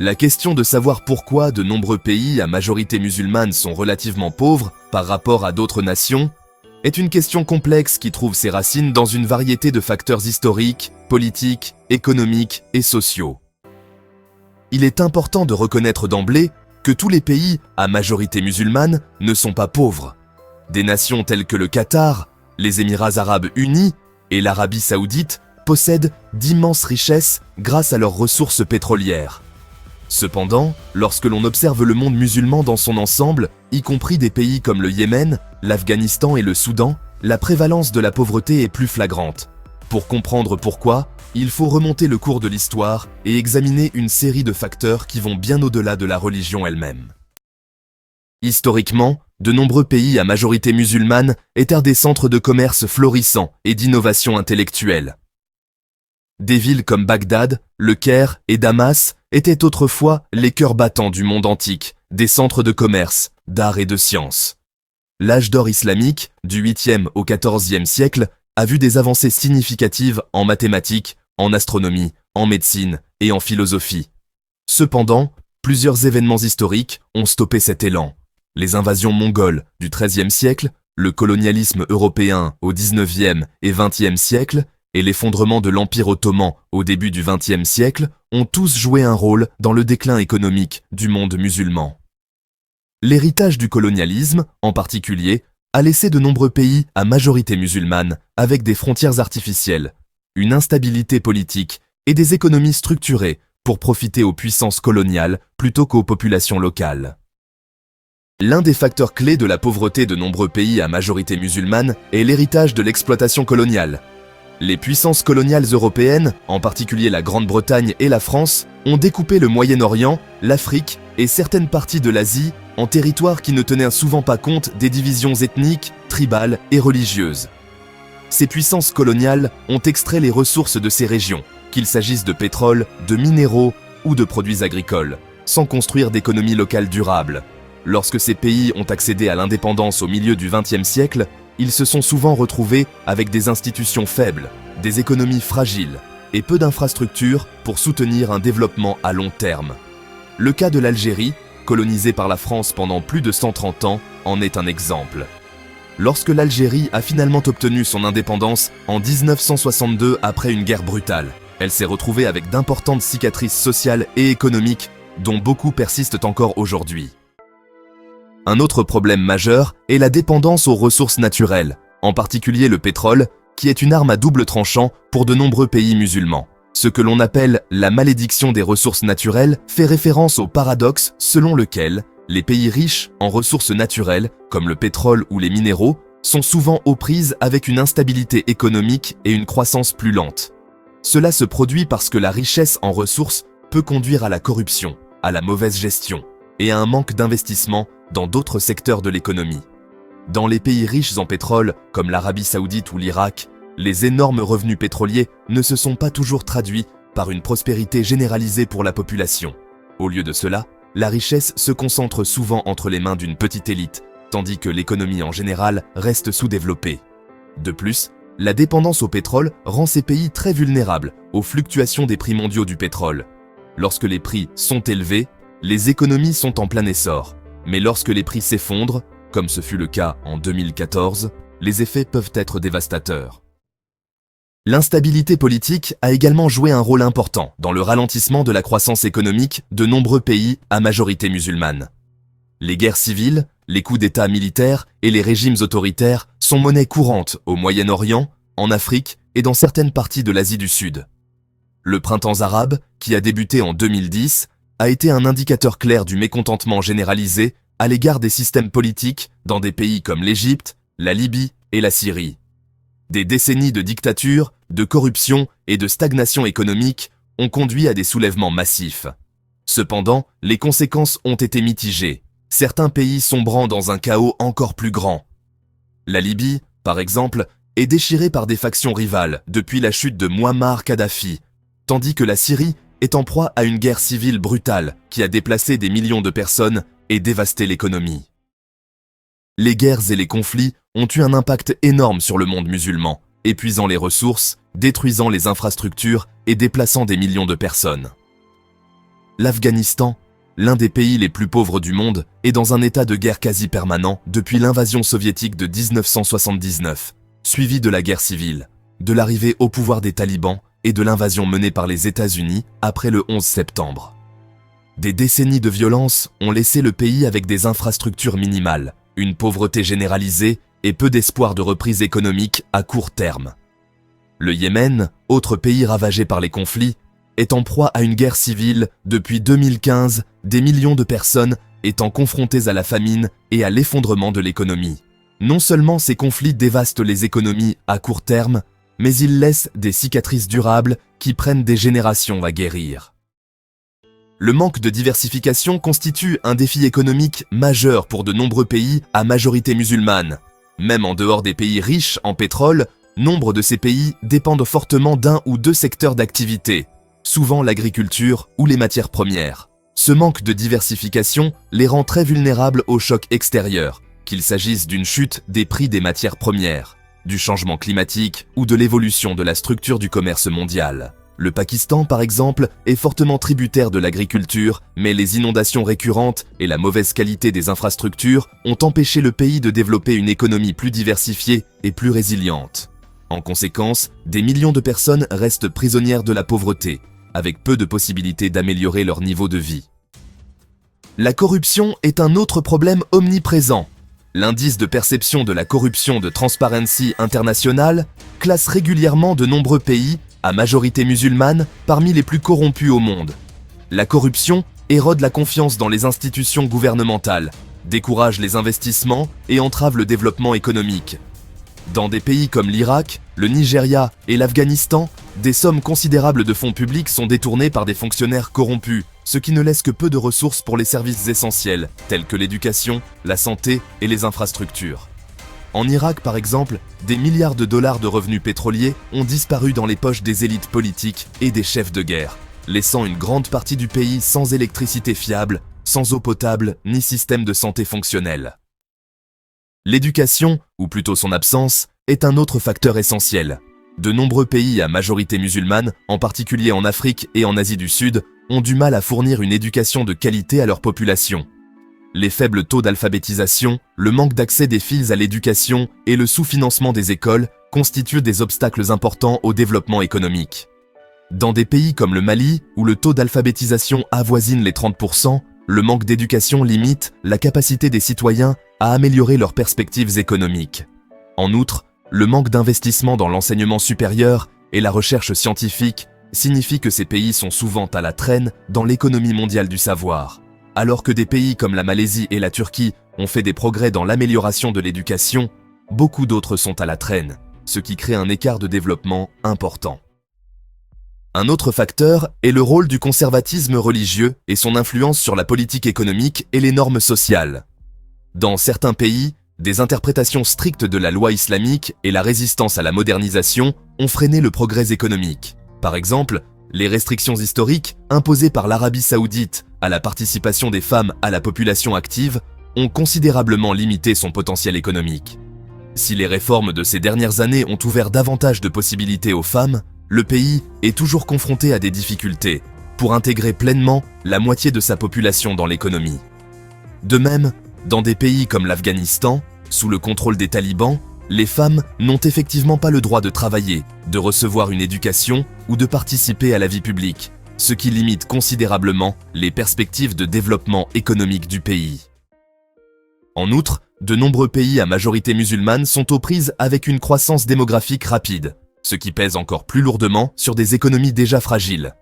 La question de savoir pourquoi de nombreux pays à majorité musulmane sont relativement pauvres par rapport à d'autres nations est une question complexe qui trouve ses racines dans une variété de facteurs historiques, politiques, économiques et sociaux. Il est important de reconnaître d'emblée que tous les pays à majorité musulmane ne sont pas pauvres. Des nations telles que le Qatar, les Émirats arabes unis et l'Arabie saoudite possèdent d'immenses richesses grâce à leurs ressources pétrolières. Cependant, lorsque l'on observe le monde musulman dans son ensemble, y compris des pays comme le Yémen, l'Afghanistan et le Soudan, la prévalence de la pauvreté est plus flagrante. Pour comprendre pourquoi, il faut remonter le cours de l'histoire et examiner une série de facteurs qui vont bien au-delà de la religion elle-même. Historiquement, de nombreux pays à majorité musulmane étaient des centres de commerce florissants et d'innovation intellectuelle. Des villes comme Bagdad, Le Caire et Damas étaient autrefois les cœurs battants du monde antique, des centres de commerce, d'art et de sciences. L'âge d'or islamique, du 8e au 14e siècle, a vu des avancées significatives en mathématiques, en astronomie, en médecine et en philosophie. Cependant, plusieurs événements historiques ont stoppé cet élan. Les invasions mongoles du XIIIe siècle, le colonialisme européen au XIXe et XXe siècle et l'effondrement de l'Empire ottoman au début du XXe siècle ont tous joué un rôle dans le déclin économique du monde musulman. L'héritage du colonialisme, en particulier, a laissé de nombreux pays à majorité musulmane avec des frontières artificielles, une instabilité politique et des économies structurées pour profiter aux puissances coloniales plutôt qu'aux populations locales. L'un des facteurs clés de la pauvreté de nombreux pays à majorité musulmane est l'héritage de l'exploitation coloniale. Les puissances coloniales européennes, en particulier la Grande-Bretagne et la France, ont découpé le Moyen-Orient, l'Afrique et certaines parties de l'Asie en territoires qui ne tenaient souvent pas compte des divisions ethniques, tribales et religieuses. Ces puissances coloniales ont extrait les ressources de ces régions, qu'il s'agisse de pétrole, de minéraux ou de produits agricoles, sans construire d'économie locale durable. Lorsque ces pays ont accédé à l'indépendance au milieu du XXe siècle, ils se sont souvent retrouvés avec des institutions faibles, des économies fragiles et peu d'infrastructures pour soutenir un développement à long terme. Le cas de l'Algérie, colonisée par la France pendant plus de 130 ans, en est un exemple. Lorsque l'Algérie a finalement obtenu son indépendance en 1962 après une guerre brutale, elle s'est retrouvée avec d'importantes cicatrices sociales et économiques dont beaucoup persistent encore aujourd'hui. Un autre problème majeur est la dépendance aux ressources naturelles, en particulier le pétrole, qui est une arme à double tranchant pour de nombreux pays musulmans. Ce que l'on appelle la malédiction des ressources naturelles fait référence au paradoxe selon lequel les pays riches en ressources naturelles, comme le pétrole ou les minéraux, sont souvent aux prises avec une instabilité économique et une croissance plus lente. Cela se produit parce que la richesse en ressources peut conduire à la corruption, à la mauvaise gestion et à un manque d'investissement dans d'autres secteurs de l'économie. Dans les pays riches en pétrole, comme l'Arabie saoudite ou l'Irak, les énormes revenus pétroliers ne se sont pas toujours traduits par une prospérité généralisée pour la population. Au lieu de cela, la richesse se concentre souvent entre les mains d'une petite élite, tandis que l'économie en général reste sous-développée. De plus, la dépendance au pétrole rend ces pays très vulnérables aux fluctuations des prix mondiaux du pétrole. Lorsque les prix sont élevés, les économies sont en plein essor. Mais lorsque les prix s'effondrent, comme ce fut le cas en 2014, les effets peuvent être dévastateurs. L'instabilité politique a également joué un rôle important dans le ralentissement de la croissance économique de nombreux pays à majorité musulmane. Les guerres civiles, les coups d'État militaires et les régimes autoritaires sont monnaie courante au Moyen-Orient, en Afrique et dans certaines parties de l'Asie du Sud. Le printemps arabe, qui a débuté en 2010, a été un indicateur clair du mécontentement généralisé à l'égard des systèmes politiques dans des pays comme l'Égypte, la Libye et la Syrie. Des décennies de dictature, de corruption et de stagnation économique ont conduit à des soulèvements massifs. Cependant, les conséquences ont été mitigées, certains pays sombrant dans un chaos encore plus grand. La Libye, par exemple, est déchirée par des factions rivales depuis la chute de Mouammar Kadhafi, tandis que la Syrie est en proie à une guerre civile brutale qui a déplacé des millions de personnes et dévasté l'économie. Les guerres et les conflits ont eu un impact énorme sur le monde musulman, épuisant les ressources, détruisant les infrastructures et déplaçant des millions de personnes. l'Afghanistan, l'un des pays les plus pauvres du monde, est dans un état de guerre quasi permanent depuis l'invasion soviétique de 1979, suivi de la guerre civile, de l'arrivée au pouvoir des talibans et de l'invasion menée par les États-Unis après le 11 septembre. Des décennies de violence ont laissé le pays avec des infrastructures minimales, une pauvreté généralisée et peu d'espoir de reprise économique à court terme. Le Yémen, autre pays ravagé par les conflits, est en proie à une guerre civile depuis 2015, des millions de personnes étant confrontées à la famine et à l'effondrement de l'économie. Non seulement ces conflits dévastent les économies à court terme, mais ils laissent des cicatrices durables qui prennent des générations à guérir. Le manque de diversification constitue un défi économique majeur pour de nombreux pays à majorité musulmane. Même en dehors des pays riches en pétrole, nombre de ces pays dépendent fortement d'un ou deux secteurs d'activité, souvent l'agriculture ou les matières premières. Ce manque de diversification les rend très vulnérables aux chocs extérieurs, qu'il s'agisse d'une chute des prix des matières premières, du changement climatique ou de l'évolution de la structure du commerce mondial. Le Pakistan, par exemple, est fortement tributaire de l'agriculture, mais les inondations récurrentes et la mauvaise qualité des infrastructures ont empêché le pays de développer une économie plus diversifiée et plus résiliente. En conséquence, des millions de personnes restent prisonnières de la pauvreté, avec peu de possibilités d'améliorer leur niveau de vie. La corruption est un autre problème omniprésent. L'indice de perception de la corruption de Transparency International classe régulièrement de nombreux pays, à majorité musulmane, parmi les plus corrompus au monde. La corruption érode la confiance dans les institutions gouvernementales, décourage les investissements et entrave le développement économique. Dans des pays comme l'Irak, le Nigeria et l'Afghanistan, des sommes considérables de fonds publics sont détournées par des fonctionnaires corrompus, ce qui ne laisse que peu de ressources pour les services essentiels, tels que l'éducation, la santé et les infrastructures. En Irak, par exemple, des milliards de dollars de revenus pétroliers ont disparu dans les poches des élites politiques et des chefs de guerre, laissant une grande partie du pays sans électricité fiable, sans eau potable ni système de santé fonctionnel. L'éducation, ou plutôt son absence, est un autre facteur essentiel. De nombreux pays à majorité musulmane, en particulier en Afrique et en Asie du Sud, ont du mal à fournir une éducation de qualité à leur population. Les faibles taux d'alphabétisation, le manque d'accès des filles à l'éducation et le sous-financement des écoles constituent des obstacles importants au développement économique. Dans des pays comme le Mali, où le taux d'alphabétisation avoisine les 30%, le manque d'éducation limite la capacité des citoyens à améliorer leurs perspectives économiques. En outre, le manque d'investissement dans l'enseignement supérieur et la recherche scientifique signifie que ces pays sont souvent à la traîne dans l'économie mondiale du savoir. Alors que des pays comme la Malaisie et la Turquie ont fait des progrès dans l'amélioration de l'éducation, beaucoup d'autres sont à la traîne, ce qui crée un écart de développement important. Un autre facteur est le rôle du conservatisme religieux et son influence sur la politique économique et les normes sociales. Dans certains pays, des interprétations strictes de la loi islamique et la résistance à la modernisation ont freiné le progrès économique. Par exemple, les restrictions historiques imposées par l'Arabie Saoudite à la participation des femmes à la population active ont considérablement limité son potentiel économique. Si les réformes de ces dernières années ont ouvert davantage de possibilités aux femmes, le pays est toujours confronté à des difficultés pour intégrer pleinement la moitié de sa population dans l'économie. De même, dans des pays comme l'Afghanistan, sous le contrôle des talibans, les femmes n'ont effectivement pas le droit de travailler, de recevoir une éducation ou de participer à la vie publique, ce qui limite considérablement les perspectives de développement économique du pays. En outre, de nombreux pays à majorité musulmane sont aux prises avec une croissance démographique rapide, ce qui pèse encore plus lourdement sur des économies déjà fragiles.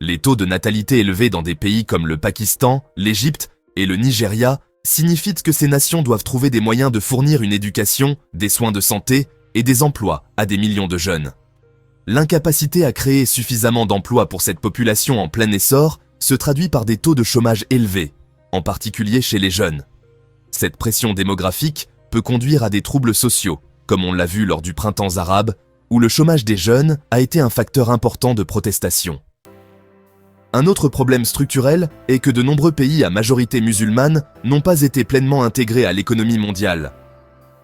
Les taux de natalité élevés dans des pays comme le Pakistan, l'Égypte et le Nigeria signifient que ces nations doivent trouver des moyens de fournir une éducation, des soins de santé et des emplois à des millions de jeunes. L'incapacité à créer suffisamment d'emplois pour cette population en plein essor se traduit par des taux de chômage élevés, en particulier chez les jeunes. Cette pression démographique peut conduire à des troubles sociaux, comme on l'a vu lors du printemps arabe, où le chômage des jeunes a été un facteur important de protestation. Un autre problème structurel est que de nombreux pays à majorité musulmane n'ont pas été pleinement intégrés à l'économie mondiale.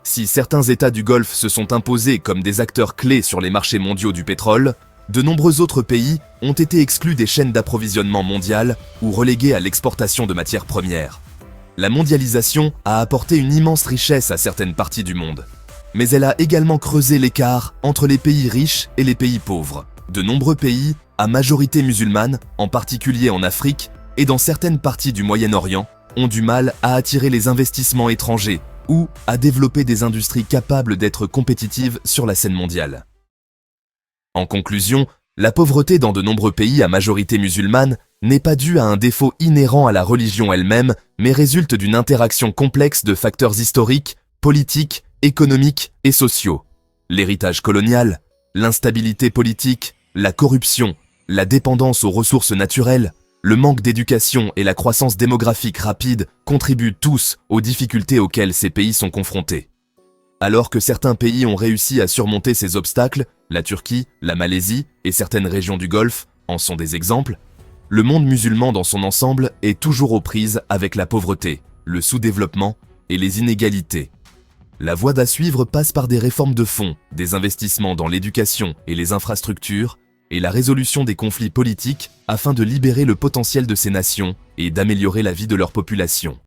Si certains États du Golfe se sont imposés comme des acteurs clés sur les marchés mondiaux du pétrole, De nombreux autres pays ont été exclus des chaînes d'approvisionnement mondiales ou relégués à l'exportation de matières premières. La mondialisation a apporté une immense richesse à certaines parties du monde. Mais elle a également creusé l'écart entre les pays riches et les pays pauvres. De nombreux pays, à majorité musulmane, en particulier en Afrique et dans certaines parties du Moyen-Orient, ont du mal à attirer les investissements étrangers ou à développer des industries capables d'être compétitives sur la scène mondiale. En conclusion, la pauvreté dans de nombreux pays à majorité musulmane n'est pas due à un défaut inhérent à la religion elle-même, mais résulte d'une interaction complexe de facteurs historiques, politiques, économiques et sociaux. L'héritage colonial, l'instabilité politique, la corruption, la dépendance aux ressources naturelles, le manque d'éducation et la croissance démographique rapide contribuent tous aux difficultés auxquelles ces pays sont confrontés. Alors que certains pays ont réussi à surmonter ces obstacles, la Turquie, la Malaisie et certaines régions du Golfe en sont des exemples, le monde musulman dans son ensemble est toujours aux prises avec la pauvreté, le sous-développement et les inégalités. La voie à suivre passe par des réformes de fond, des investissements dans l'éducation et les infrastructures, et la résolution des conflits politiques afin de libérer le potentiel de ces nations et d'améliorer la vie de leur population.